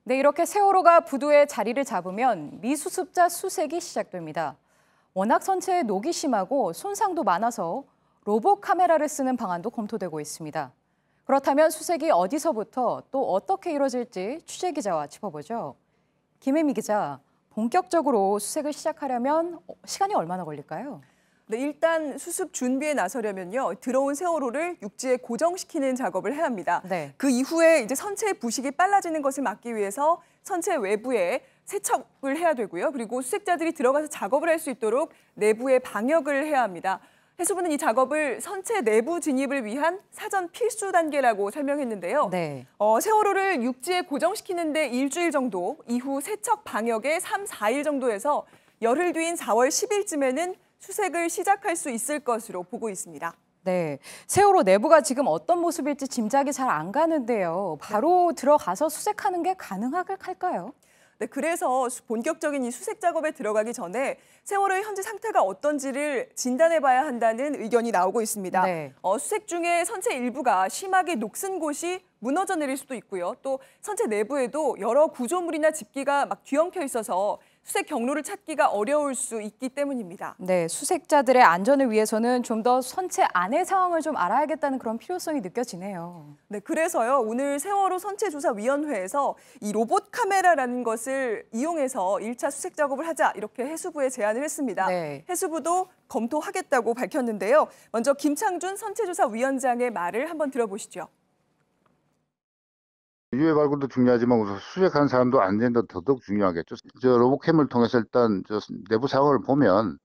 네, 이렇게 세월호가 부두에 자리를 잡으면 미수습자 수색이 시작됩니다. 워낙 선체에 녹이 심하고 손상도 많아서 로봇 카메라를 쓰는 방안도 검토되고 있습니다. 그렇다면 수색이 어디서부터 또 어떻게 이루어질지 취재 기자와 짚어보죠. 김혜미 기자, 본격적으로 수색을 시작하려면 시간이 얼마나 걸릴까요? 네, 일단 수습 준비에 나서려면요. 들어온 세월호를 육지에 고정시키는 작업을 해야 합니다. 네. 그 이후에 이제 선체의 부식이 빨라지는 것을 막기 위해서 선체 외부에 세척을 해야 되고요. 그리고 수색자들이 들어가서 작업을 할 수 있도록 내부에 방역을 해야 합니다. 해수부는 이 작업을 선체 내부 진입을 위한 사전 필수 단계라고 설명했는데요. 네. 세월호를 육지에 고정시키는데 일주일 정도, 이후 세척 방역에 3, 4일 정도에서 열흘 뒤인 4월 10일쯤에는 수색을 시작할 수 있을 것으로 보고 있습니다. 네, 세월호 내부가 지금 어떤 모습일지 짐작이 잘 안 가는데요. 바로 들어가서 수색하는 게 가능할까요? 네, 그래서 본격적인 이 수색 작업에 들어가기 전에 세월호의 현재 상태가 어떤지를 진단해봐야 한다는 의견이 나오고 있습니다. 네. 수색 중에 선체 일부가 심하게 녹슨 곳이 무너져 내릴 수도 있고요. 또 선체 내부에도 여러 구조물이나 집기가 막 뒤엉켜 있어서 수색 경로를 찾기가 어려울 수 있기 때문입니다. 네, 수색자들의 안전을 위해서는 좀 더 선체 안의 상황을 좀 알아야겠다는 그런 필요성이 느껴지네요. 네, 그래서요. 오늘 세월호 선체조사위원회에서 이 로봇 카메라라는 것을 이용해서 1차 수색 작업을 하자 이렇게 해수부에 제안을 했습니다. 네. 해수부도 검토하겠다고 밝혔는데요. 먼저 김창준 선체조사위원장의 말을 한번 들어보시죠. 유해 발굴도 중요하지만 우선 수색하는 사람도 안전도 더더욱 중요하겠죠. 로봇캠을 통해서 일단 내부 상황을 보면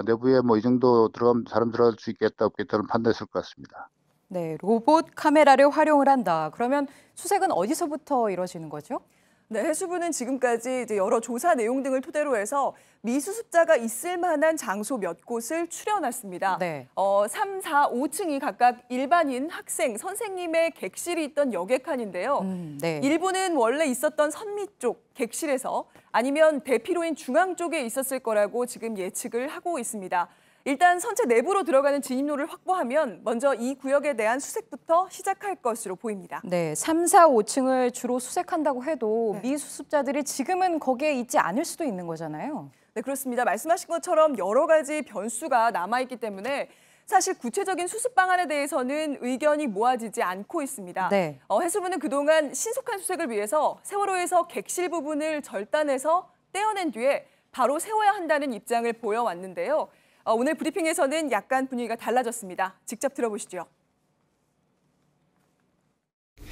내부에 뭐 이 정도 들어가면 사람 들어갈 수 있겠다 없겠다는 판단했을 것 같습니다. 네, 로봇 카메라를 활용을 한다. 그러면 수색은 어디서부터 이루어지는 거죠? 네, 해수부는 지금까지 이제 여러 조사 내용 등을 토대로 해서 미수습자가 있을 만한 장소 몇 곳을 추려놨습니다. 네. 3, 4, 5층이 각각 일반인, 학생, 선생님의 객실이 있던 여객칸인데요. 네. 일부는 원래 있었던 선미 쪽 객실에서 아니면 대피로인 중앙 쪽에 있었을 거라고 지금 예측을 하고 있습니다. 일단 선체 내부로 들어가는 진입로를 확보하면 먼저 이 구역에 대한 수색부터 시작할 것으로 보입니다. 네, 3, 4, 5층을 주로 수색한다고 해도 네. 미수습자들이 지금은 거기에 있지 않을 수도 있는 거잖아요. 네, 그렇습니다. 말씀하신 것처럼 여러 가지 변수가 남아있기 때문에 사실 구체적인 수습 방안에 대해서는 의견이 모아지지 않고 있습니다. 네. 해수부는 그동안 신속한 수색을 위해서 세월호에서 객실 부분을 절단해서 떼어낸 뒤에 바로 세워야 한다는 입장을 보여왔는데요. 오늘 브리핑에서는 약간 분위기가 달라졌습니다. 직접 들어보시죠.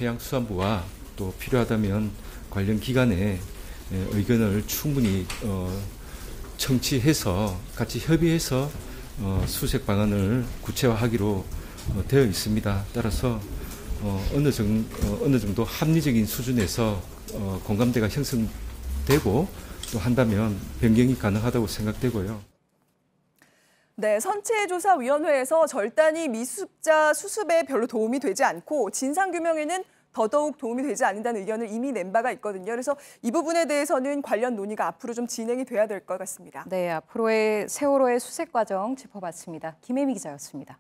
해양수산부와 또 필요하다면 관련 기관의 의견을 충분히 청취해서 같이 협의해서 수색 방안을 구체화하기로 되어 있습니다. 따라서 어느 정도 합리적인 수준에서 공감대가 형성되고 또 한다면 변경이 가능하다고 생각되고요. 네, 선체조사위원회에서 절단이 미수습자 수습에 별로 도움이 되지 않고 진상규명에는 더더욱 도움이 되지 않는다는 의견을 이미 낸 바가 있거든요. 그래서 이 부분에 대해서는 관련 논의가 앞으로 좀 진행이 돼야 될 것 같습니다. 네, 앞으로의 세월호의 수색 과정 짚어봤습니다. 김혜미 기자였습니다.